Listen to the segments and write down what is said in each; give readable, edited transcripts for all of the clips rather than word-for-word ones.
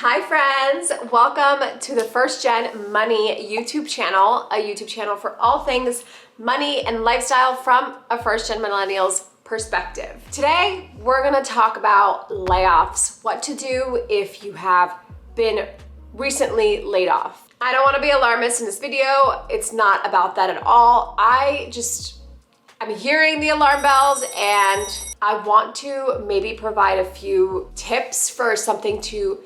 Hi friends, welcome to the First Gen Money YouTube channel, a YouTube channel for all things money and lifestyle from a first gen millennial's perspective. Today, we're gonna talk about layoffs, what to do if you have been recently laid off. I don't wanna be alarmist in this video. It's not about that at all. I'm hearing the alarm bells and I want to maybe provide a few tips for something to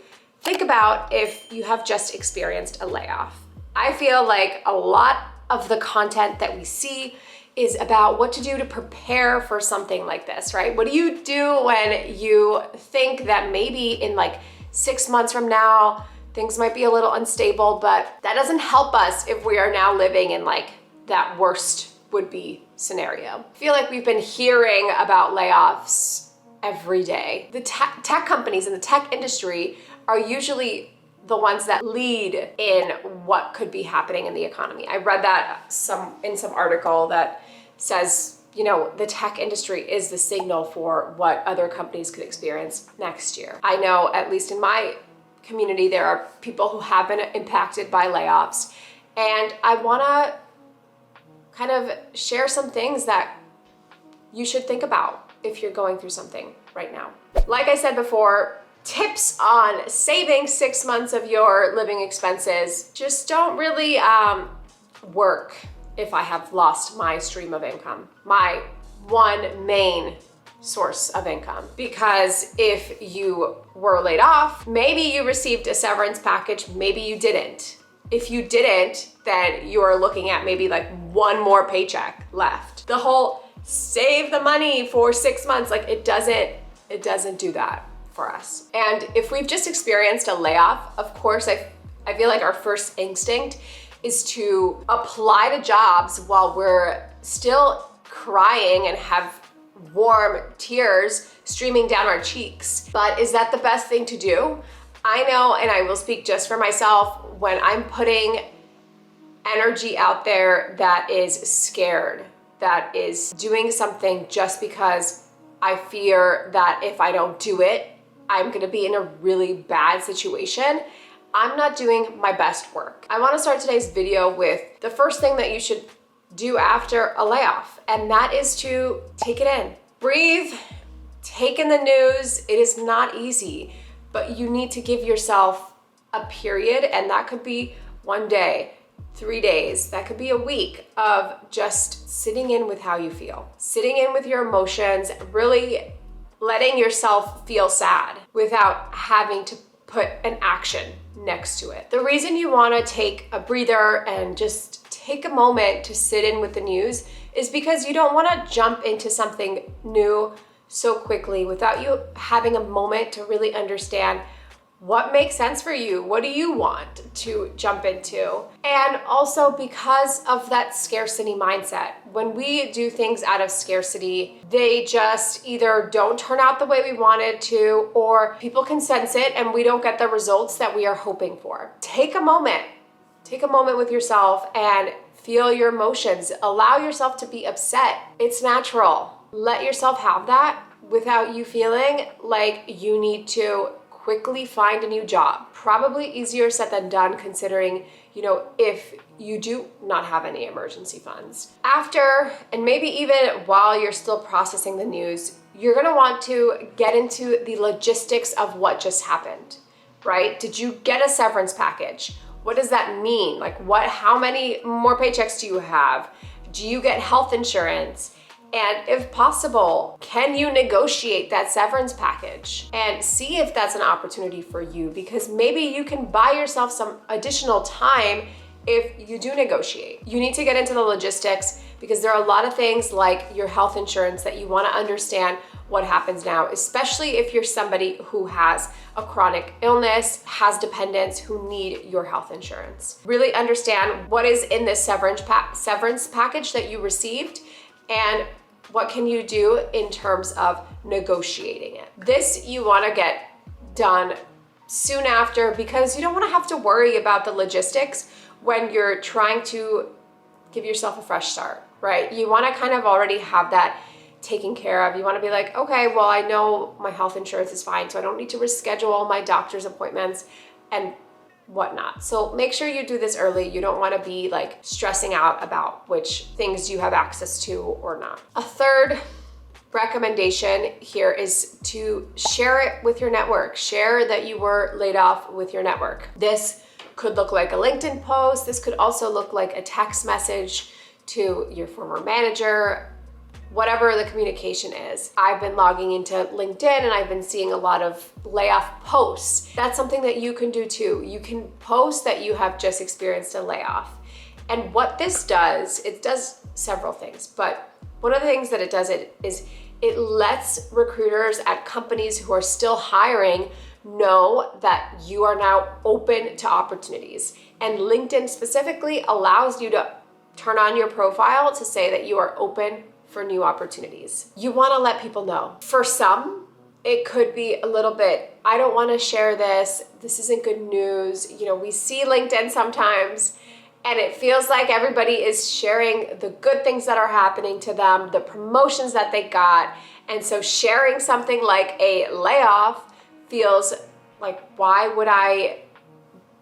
think about if you have just experienced a layoff. I feel like a lot of the content that we see is about what to do to prepare for something like this, right? What do you do when you think that maybe in like 6 months from now, things might be a little unstable, but that doesn't help us if we are now living in like that worst would-be scenario. I feel like we've been hearing about layoffs every day. The tech companies in the tech industry are usually the ones that lead in what could be happening in the economy. I read that in some article that says, you know, the tech industry is the signal for what other companies could experience next year. I know, at least in my community, there are people who have been impacted by layoffs, and I wanna kind of share some things that you should think about if you're going through something right now. Like I said before, tips on saving 6 months of your living expenses just don't really work if I have lost my stream of income, my one main source of income. Because if you were laid off, maybe you received a severance package, maybe you didn't. If you didn't, then you're looking at maybe like one more paycheck left. The whole save the money for 6 months, like it doesn't do that for us. And if we've just experienced a layoff, of course, I feel like our first instinct is to apply to jobs while we're still crying and have warm tears streaming down our cheeks. But is that the best thing to do? I know, and I will speak just for myself, when I'm putting energy out there that is scared, that is doing something just because I fear that if I don't do it, I'm gonna be in a really bad situation, I'm not doing my best work. I wanna start today's video with the first thing that you should do after a layoff, and that is to take it in. Breathe, take in the news. It is not easy, but you need to give yourself a period, and that could be 1 day, 3 days, that could be a week of just sitting in with how you feel, sitting in with your emotions, really letting yourself feel sad without having to put an action next to it. The reason you wanna take a breather and just take a moment to sit in with the news is because you don't wanna jump into something new so quickly without you having a moment to really understand what makes sense for you. What do you want to jump into? And also because of that scarcity mindset. When we do things out of scarcity, they just either don't turn out the way we wanted to, or people can sense it and we don't get the results that we are hoping for. Take a moment with yourself and feel your emotions. Allow yourself to be upset. It's natural. Let yourself have that without you feeling like you need to quickly find a new job. Probably easier said than done, considering, you know, if you do not have any emergency funds. After, and maybe even while you're still processing the news, you're gonna want to get into the logistics of what just happened, right? Did you get a severance package? What does that mean? Like how many more paychecks do you have? Do you get health insurance? And if possible, can you negotiate that severance package and see if that's an opportunity for you? Because maybe you can buy yourself some additional time if you do negotiate. You need to get into the logistics because there are a lot of things like your health insurance that you want to understand what happens now, especially if you're somebody who has a chronic illness, has dependents who need your health insurance. Really understand what is in this severance package that you received and what can you do in terms of negotiating it. This you want to get done soon after because you don't want to have to worry about the logistics when you're trying to give yourself a fresh start, right? You want to kind of already have that taken care of. You want to be like, okay, well, I know my health insurance is fine, so I don't need to reschedule all my doctor's appointments and whatnot. So make sure you do this early. You don't want to be like stressing out about which things you have access to or not. A third recommendation here is to share it with your network. Share that you were laid off with your network. This could look like a LinkedIn post. This could also look like a text message to your former manager, whatever the communication is. I've been logging into LinkedIn and I've been seeing a lot of layoff posts. That's something that you can do too. You can post that you have just experienced a layoff. And what this does, it does several things, but one of the things that it does is it lets recruiters at companies who are still hiring know that you are now open to opportunities. And LinkedIn specifically allows you to turn on your profile to say that you are open for new opportunities. You want to let people know. For some, it could be a little bit, I don't want to share this. This isn't good news. You know, we see LinkedIn sometimes and it feels like everybody is sharing the good things that are happening to them, the promotions that they got. And so sharing something like a layoff feels like, why would I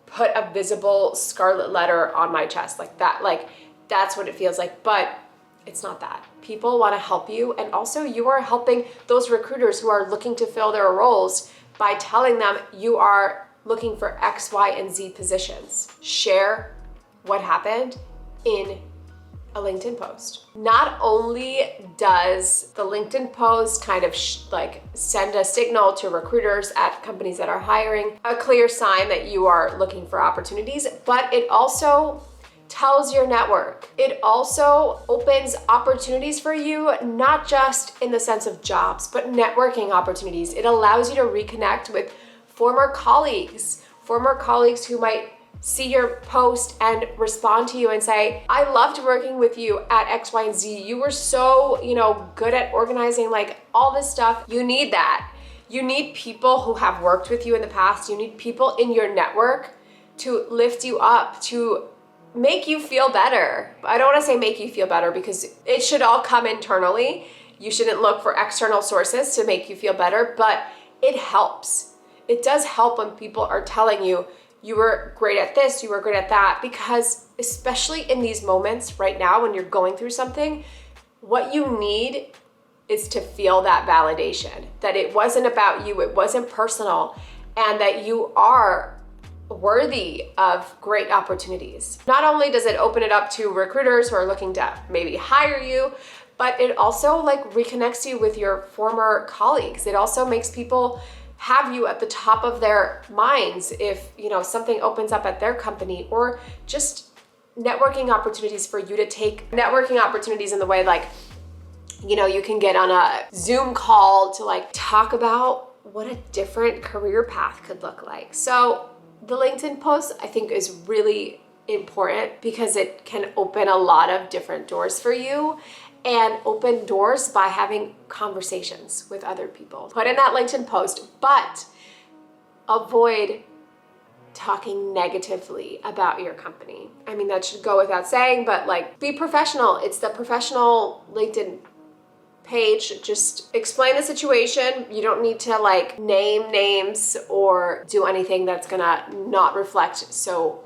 put a visible scarlet letter on my chest like that? Like, that's what it feels like. But it's not that. People want to help you, and also you are helping those recruiters who are looking to fill their roles by telling them you are looking for X, Y, and Z positions. Share what happened in a LinkedIn post. Not only does the LinkedIn post kind of like send a signal to recruiters at companies that are hiring, a clear sign that you are looking for opportunities, but it also tells your network. It also opens opportunities for you, not just in the sense of jobs, but networking opportunities. It allows you to reconnect with former colleagues who might see your post and respond to you and say, I loved working with you at X, Y, and Z. You were so, good at organizing, like all this stuff. You need that. You need people who have worked with you in the past. You need people in your network to lift you up, to make you feel better. I don't want to say make you feel better because it should all come internally. You shouldn't look for external sources to make you feel better, but it helps. It does help when people are telling you, you were great at this, you were great at that, because especially in these moments right now when you're going through something, what you need is to feel that validation, that it wasn't about you, it wasn't personal, and that you are worthy of great opportunities. Not only does it open it up to recruiters who are looking to maybe hire you, but it also like reconnects you with your former colleagues. It also makes people have you at the top of their minds if, something opens up at their company, or just networking opportunities for you to take networking opportunities in the way like, you can get on a Zoom call to like talk about what a different career path could look like. So the LinkedIn post, I think, is really important because it can open a lot of different doors for you, and open doors by having conversations with other people. Put in that LinkedIn post, but avoid talking negatively about your company. I mean, that should go without saying, but like, be professional. It's the professional LinkedIn page. Just explain the situation. You don't need to like name names or do anything that's gonna not reflect so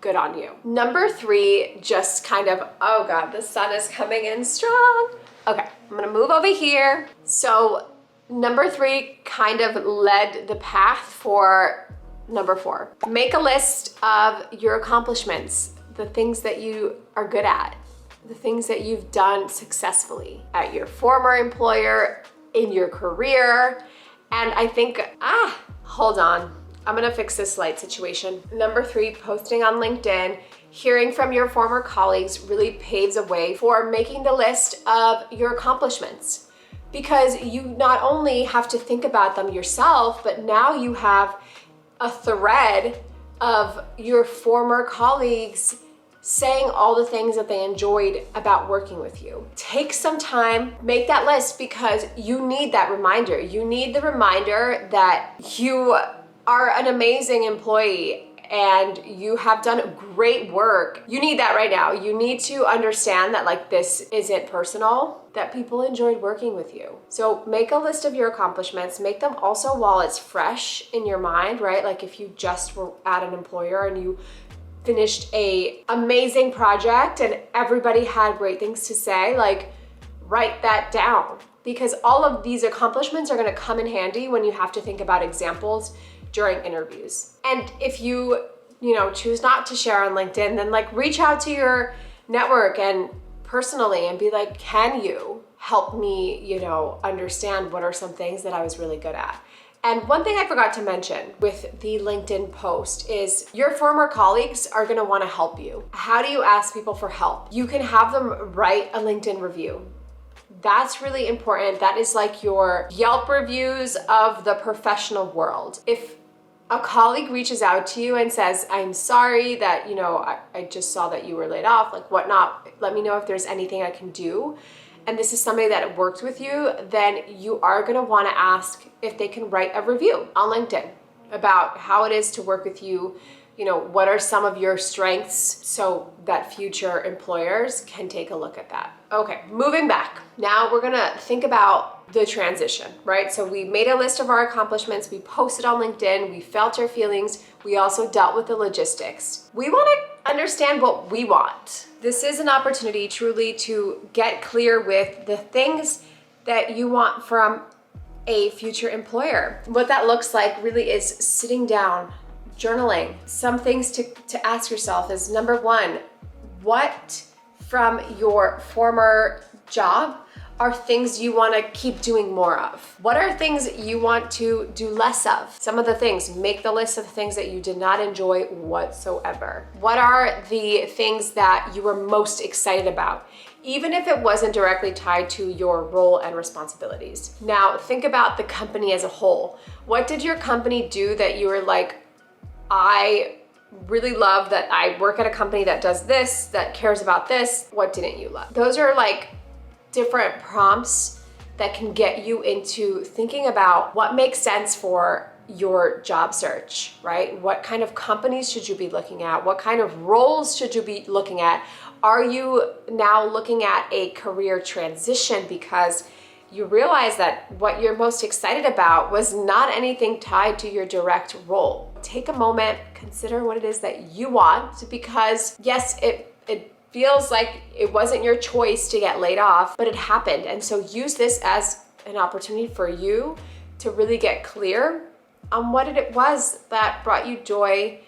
good on you. Number 3, just kind of, oh God, the sun is coming in strong. Okay, I'm gonna move over here. So number 3 kind of led the path for number 4. Make a list of your accomplishments, the things that you are good at, the things that you've done successfully at your former employer, in your career. And I think, hold on. I'm gonna fix this light situation. Number 3, posting on LinkedIn, hearing from your former colleagues really paves a way for making the list of your accomplishments, because you not only have to think about them yourself, but now you have a thread of your former colleagues saying all the things that they enjoyed about working with you. Take some time, make that list, because you need that reminder. You need the reminder that you are an amazing employee and you have done great work, you need that right now. You need to understand that like this isn't personal, that people enjoyed working with you. So make a list of your accomplishments, make them also while it's fresh in your mind, right? Like if you just were at an employer and you finished a amazing project and everybody had great things to say, like write that down, because all of these accomplishments are going to come in handy when you have to think about examples during interviews. And if you choose not to share on LinkedIn, then like reach out to your network and personally and be like, can you help me, understand what are some things that I was really good at? And one thing I forgot to mention with the LinkedIn post is your former colleagues are gonna wanna help you. How do you ask people for help? You can have them write a LinkedIn review. That's really important. That is like your Yelp reviews of the professional world. If a colleague reaches out to you and says, I'm sorry that, I just saw that you were laid off, like whatnot, let me know if there's anything I can do, and this is somebody that worked with you, then you are gonna wanna ask if they can write a review on LinkedIn about how it is to work with you. What are some of your strengths so that future employers can take a look at that. Okay, moving back. Now we're gonna think about the transition, right? So we made a list of our accomplishments, we posted on LinkedIn, we felt our feelings, we also dealt with the logistics. We wanna understand what we want. This is an opportunity truly to get clear with the things that you want from a future employer. What that looks like really is sitting down, journaling. Some things to ask yourself is, number one, what from your former job are things you want to keep doing more of? What are things you want to do less of? Some of the things, make the list of the things that you did not enjoy whatsoever. What are the things that you were most excited about, even if it wasn't directly tied to your role and responsibilities? Now, think about the company as a whole. What did your company do that you were like, I really love that I work at a company that does this, that cares about this? What didn't you love? Those are like different prompts that can get you into thinking about what makes sense for your job search, right? What kind of companies should you be looking at? What kind of roles should you be looking at? Are you now looking at a career transition because you realize that what you're most excited about was not anything tied to your direct role? Take a moment, consider what it is that you want, because yes, it feels like it wasn't your choice to get laid off, but it happened. And so use this as an opportunity for you to really get clear on what it was that brought you joy.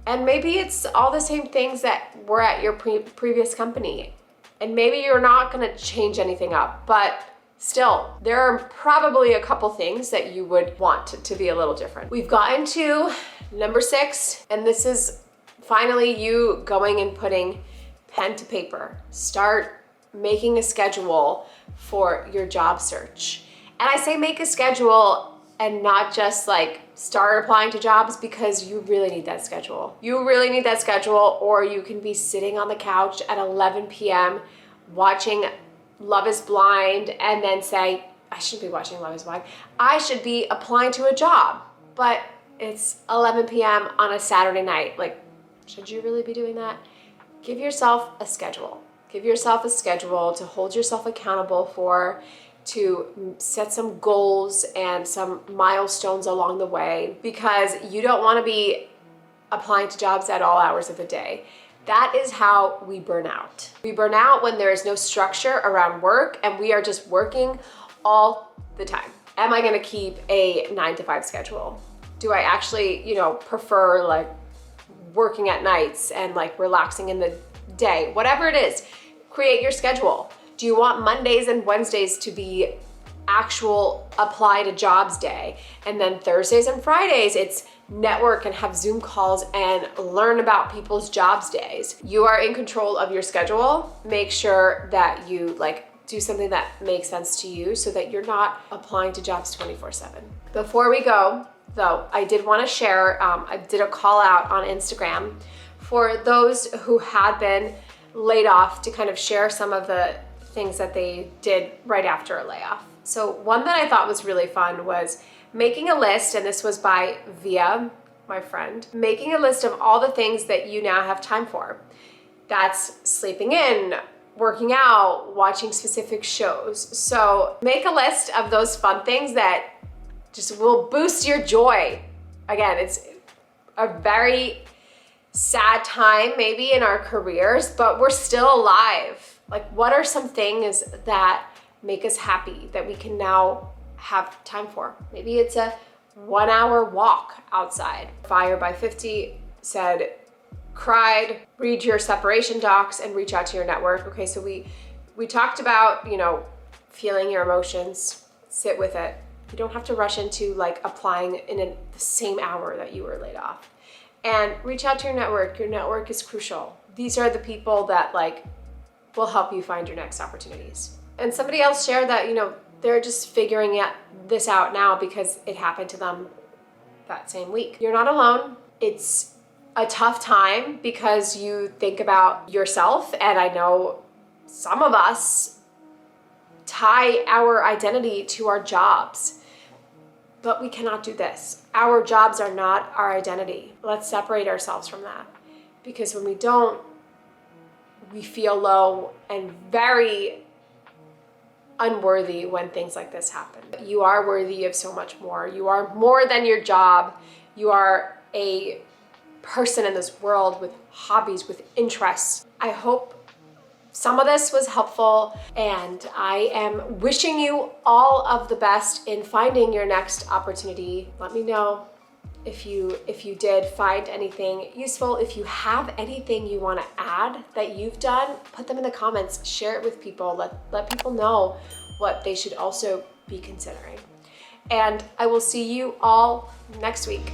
And maybe it's all the same things that were at your previous company. And maybe you're not gonna change anything up, but still, there are probably a couple things that you would want to be a little different. We've gotten to number 6, and this is finally you going and putting pen to paper. Start making a schedule for your job search. And I say make a schedule and not just like start applying to jobs, because you really need that schedule. You really need that schedule, or you can be sitting on the couch at 11 p.m. watching Love is Blind and then say, I shouldn't be watching Love is Blind. I should be applying to a job, but it's 11 p.m. on a Saturday night. Like, should you really be doing that? Give yourself a schedule. Give yourself a schedule to hold yourself accountable for, to set some goals and some milestones along the way, because you don't want to be applying to jobs at all hours of the day. That is how we burn out. We burn out when there is no structure around work and we are just working all the time. Am I gonna keep a 9-to-5 schedule? Do I actually, prefer like working at nights and like relaxing in the day? Whatever it is, create your schedule. Do you want Mondays and Wednesdays to be actual apply to jobs day? And then Thursdays and Fridays, it's network and have Zoom calls and learn about people's jobs days. You are in control of your schedule. Make sure that you do something that makes sense to you so that you're not applying to jobs 24/7. Before we go, though, I did want to share, I did a call out on Instagram for those who had been laid off to kind of share some of the things that they did right after a layoff. So one that I thought was really fun was making a list, and this was by Via. my friend. Making a list of all the things that you now have time for. That's sleeping in, working out, watching specific shows. So make a list of those fun things that just will boost your joy. Again, it's a very sad time maybe in our careers, but we're still alive. Like, what are some things that make us happy that we can now have time for? Maybe it's a 1 hour walk outside. Fire by 50 said, cried, read your separation docs and reach out to your network. Okay, so we talked about, feeling your emotions, sit with it. You don't have to rush into like applying in the same hour that you were laid off. And reach out to your network. Your network is crucial. These are the people that will help you find your next opportunities. And somebody else shared that, they're just figuring this out now because it happened to them that same week. You're not alone. It's a tough time because you think about yourself, and I know some of us tie our identity to our jobs, but we cannot do this. Our jobs are not our identity. Let's separate ourselves from that, because when we don't, we feel low and very unworthy when things like this happen. You are worthy of so much more. You are more than your job. You are a person in this world with hobbies, with interests. I hope some of this was helpful, and I am wishing you all of the best in finding your next opportunity. Let me know if you did find anything useful. If you have anything you want to add that you've done, put them in the comments, share it with people, let people know what they should also be considering. And I will see you all next week.